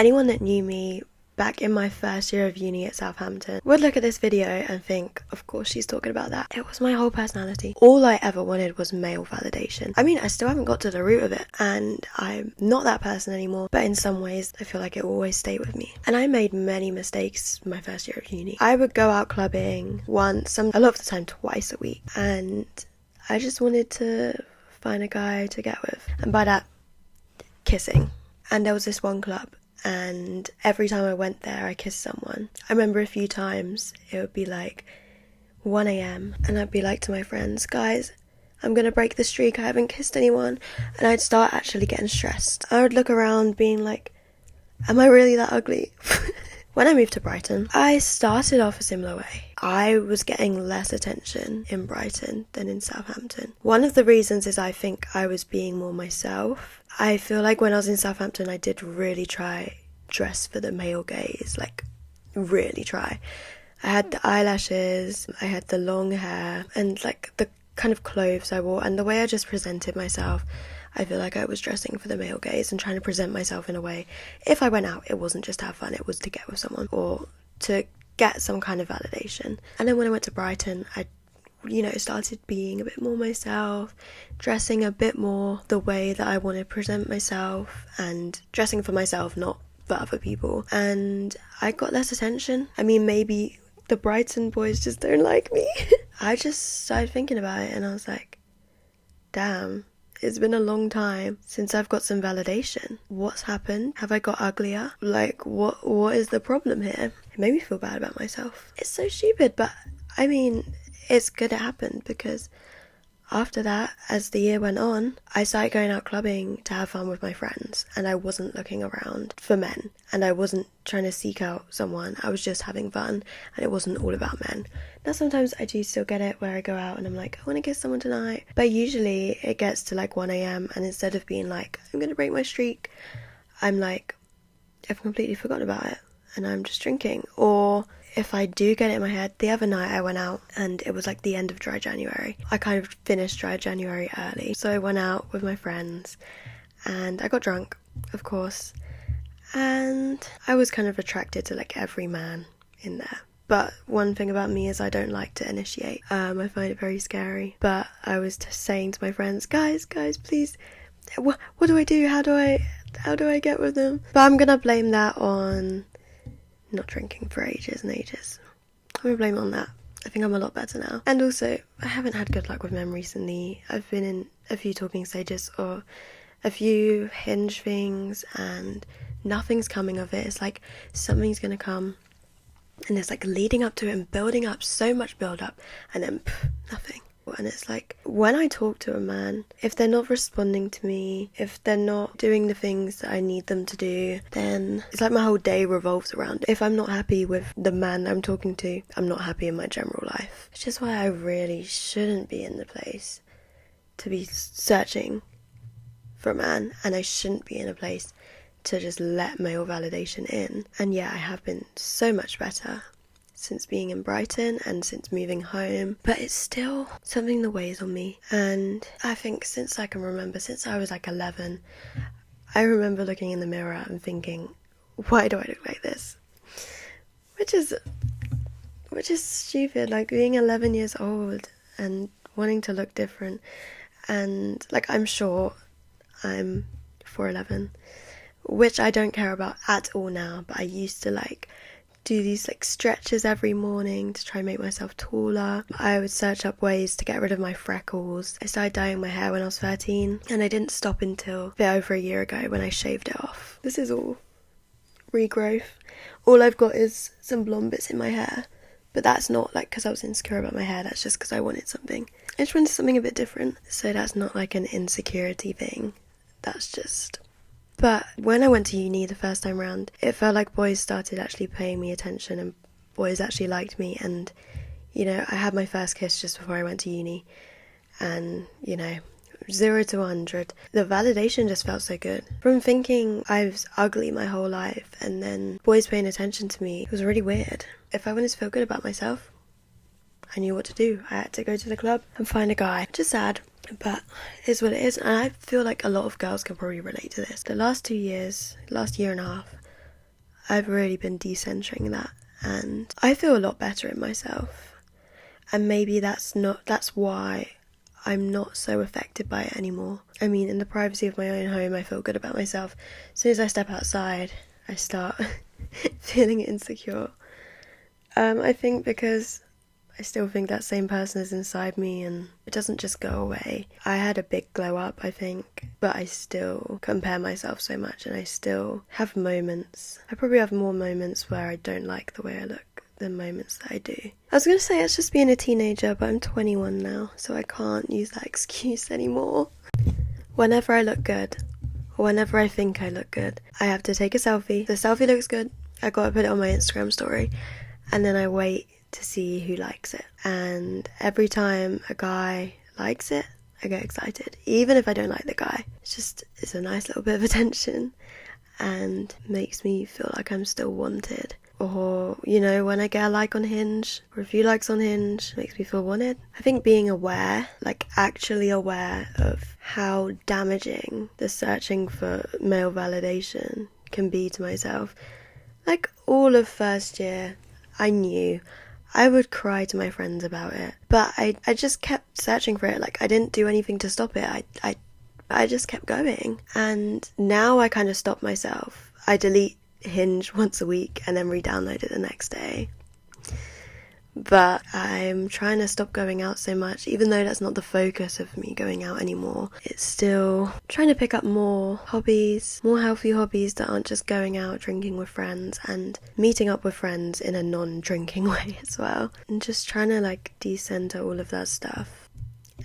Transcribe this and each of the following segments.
Anyone that knew me back in my first year of uni at Southampton would look at this video and think, of course she's talking about that. It was my whole personality. All I ever wanted was male validation. I mean, I still haven't got to the root of it, and I'm not that person anymore, but in some ways I feel like it will always stay with me. And I made many mistakes my first year of uni. I would go out clubbing once, a lot of the time twice a week, and I just wanted to find a guy to get with, and by that, kissing. And there was this one club, and every time I went there I kissed someone. I remember a few times it would be like 1 a.m. and I'd be like to my friends, guys, I'm gonna break the streak, I haven't kissed anyone. And I'd start actually getting stressed. I would look around being like, am I really that ugly? When I moved to Brighton, I started off a similar way. I was getting less attention in Brighton than in Southampton. One of the reasons is I think I was being more myself. I feel like when I was in Southampton, I did really try dress for the male gaze, like really try. I had the eyelashes, I had the long hair, and like the kind of clothes I wore, and the way I just presented myself. I feel like I was dressing for the male gaze and trying to present myself in a way. If I went out, it wasn't just to have fun, it was to get with someone or to get some kind of validation. And then when I went to Brighton, I started being a bit more myself, dressing a bit more the way that I want to present myself, and dressing for myself, not for other people. And I got less attention. I mean, maybe the Brighton boys just don't like me. I just started thinking about it and I was like, damn. It's been a long time since I've got some validation. What's happened? Have I got uglier? Like, what is the problem here? It made me feel bad about myself. It's so stupid, but I mean, it's good it happened, because after that, as the year went on, I started going out clubbing to have fun with my friends, and I wasn't looking around for men, and I wasn't trying to seek out someone. I was just having fun, and it wasn't all about men. Now sometimes I do still get it where I go out and I'm like, I want to kiss someone tonight, but usually it gets to like 1 a.m. and instead of being like, I'm gonna break my streak, I'm like, I've completely forgotten about it and I'm just drinking. Or if I do get it in my head, the other night I went out and it was like the end of dry January. I kind of finished dry January early, so I went out with my friends and I got drunk, of course, and I was kind of attracted to like every man in there. But one thing about me is I don't like to initiate. I find it very scary. But I was just saying to my friends, guys, please, what do I do? How do I get with them? But I'm gonna blame that on not drinking for ages and ages. I'm gonna blame it on that. I think I'm a lot better now. And also, I haven't had good luck with men recently. I've been in a few talking stages or a few Hinge things and nothing's coming of it. It's like something's gonna come. And it's like leading up to it and building up, so much build up, and then nothing. And it's like, when I talk to a man, if they're not responding to me, if they're not doing the things that I need them to do, then it's like my whole day revolves around it. If I'm not happy with the man that I'm talking to, I'm not happy in my general life. Which is why I really shouldn't be in the place to be searching for a man, and I shouldn't be in a place to just let male validation in. And yeah, I have been so much better since being in Brighton and since moving home, but it's still something that weighs on me. And I think since I can remember, since I was like 11, I remember looking in the mirror and thinking, why do I look like this? Which is stupid, like being 11 years old and wanting to look different. And like, I'm short, I'm 4'11", which I don't care about at all now, but I used to like do these like stretches every morning to try and make myself taller. I would search up ways to get rid of my freckles. I started dyeing my hair when I was 13, and I didn't stop until a bit over a year ago when I shaved it off. This is all regrowth. All I've got is some blonde bits in my hair, but that's not like because I was insecure about my hair, that's just because I wanted something. I just wanted something a bit different, so that's not like an insecurity thing, that's just... But when I went to uni the first time round, it felt like boys started actually paying me attention and boys actually liked me. And, you know, I had my first kiss just before I went to uni. And, you know, 0 to 100. The validation just felt so good. From thinking I was ugly my whole life and then boys paying attention to me, it was really weird. If I wanted to feel good about myself, I knew what to do. I had to go to the club and find a guy. Just sad, but it is what it is. And I feel like a lot of girls can probably relate to this. The last 2 years, last year and a half, I've really been decentering that, and I feel a lot better in myself. And maybe that's why I'm not so affected by it anymore. I mean, in the privacy of my own home, I feel good about myself. As soon as I step outside, I start feeling insecure. I think because I still think that same person is inside me and it doesn't just go away. I had a big glow up, I think, but I still compare myself so much, and I still have moments. I probably have more moments where I don't like the way I look than moments that I do. I was going to say it's just being a teenager, but I'm 21 now, so I can't use that excuse anymore. Whenever I look good, or whenever I think I look good, I have to take a selfie. The selfie looks good, I gotta put it on my Instagram story, and then I wait to see who likes it. And every time a guy likes it, I get excited, even if I don't like the guy. It's a nice little bit of attention and makes me feel like I'm still wanted. Or, you know, when I get a like on Hinge, or a few likes on Hinge, makes me feel wanted. I think being aware, like actually aware of how damaging the searching for male validation can be to myself. Like all of first year, I knew I would cry to my friends about it, but I just kept searching for it. Like I didn't do anything to stop it. I just kept going, and now I kind of stop myself. I delete Hinge once a week and then re-download it the next day. But I'm trying to stop going out so much, even though that's not the focus of me going out anymore. It's still trying to pick up more hobbies, more healthy hobbies that aren't just going out drinking with friends, and meeting up with friends in a non-drinking way as well. And just trying to like decenter all of that stuff.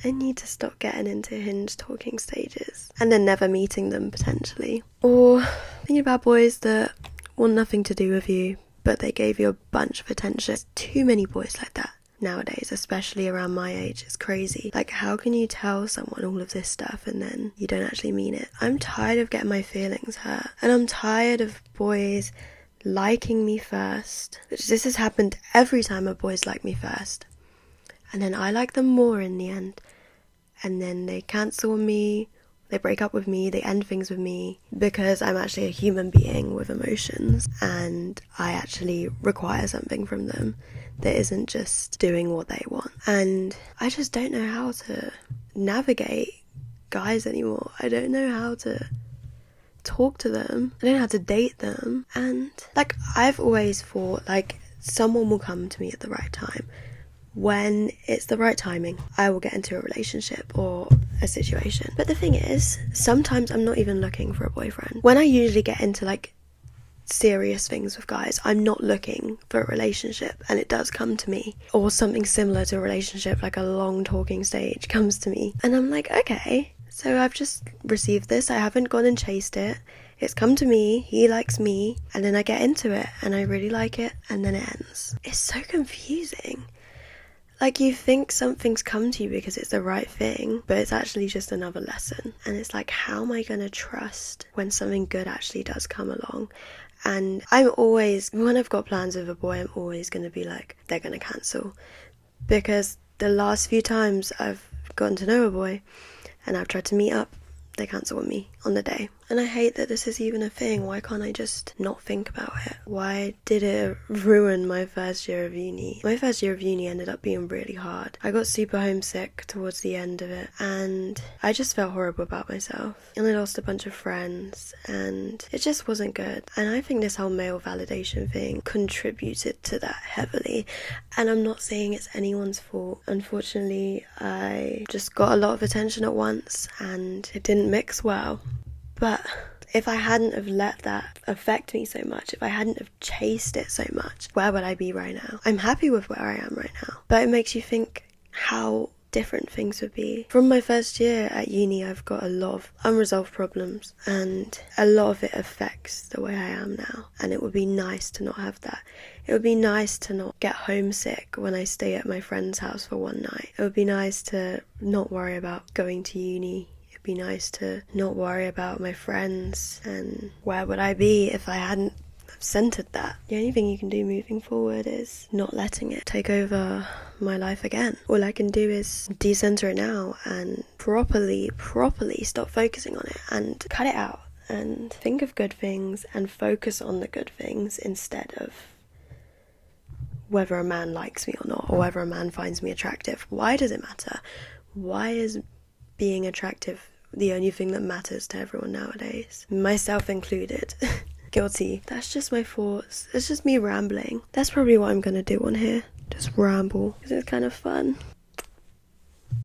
I need to stop getting into Hinge talking stages and then never meeting them potentially. Or thinking about boys that want nothing to do with you, but they gave you a bunch of attention. There's too many boys like that nowadays, especially around my age. It's crazy. Like, how can you tell someone all of this stuff and then you don't actually mean it? I'm tired of getting my feelings hurt, and I'm tired of boys liking me first. This has happened every time a boy's like me first, and then I like them more in the end, and then they cancel me, they break up with me, they end things with me, because I'm actually a human being with emotions, and I actually require something from them that isn't just doing what they want. And I just don't know how to navigate guys anymore. I don't know how to talk to them. I don't know how to date them. And like, I've always thought like someone will come to me at the right time. When it's the right timing, I will get into a relationship or a situation. But the thing is, sometimes I'm not even looking for a boyfriend. When I usually get into like serious things with guys, I'm not looking for a relationship, and it does come to me. Or something similar to a relationship, like a long talking stage comes to me, and I'm like, okay, so I've just received this, I haven't gone and chased it, it's come to me, he likes me, and then I get into it and I really like it, and then it ends. It's so confusing. Like, you think something's come to you because it's the right thing, but it's actually just another lesson. And it's like, how am I going to trust when something good actually does come along? And I'm always, when I've got plans with a boy, I'm always going to be like, they're going to cancel. Because the last few times I've gotten to know a boy and I've tried to meet up, they cancel on me on the day. And I hate that this is even a thing. Why can't I just not think about it? Why did it ruin my first year of uni? My first year of uni ended up being really hard. I got super homesick towards the end of it, and I just felt horrible about myself. And I lost a bunch of friends, and it just wasn't good. And I think this whole male validation thing contributed to that heavily. And I'm not saying it's anyone's fault. Unfortunately, I just got a lot of attention at once, and it didn't mix well. But if I hadn't have let that affect me so much, if I hadn't have chased it so much, where would I be right now? I'm happy with where I am right now, but it makes you think how different things would be. From my first year at uni, I've got a lot of unresolved problems, and a lot of it affects the way I am now, and it would be nice to not have that. It would be nice to not get homesick when I stay at my friend's house for one night. It would be nice to not worry about going to uni. Be nice to not worry about my friends, and where would I be if I hadn't centered that? The only thing you can do moving forward is not letting it take over my life again. All I can do is decenter it now and properly stop focusing on it and cut it out and think of good things and focus on the good things instead of whether a man likes me or not, or whether a man finds me attractive. Why does it matter? Why is being attractive the only thing that matters to everyone nowadays? Myself included. Guilty. That's just my thoughts. It's just me rambling. That's probably what I'm gonna do on here. Just ramble, because it's kind of fun.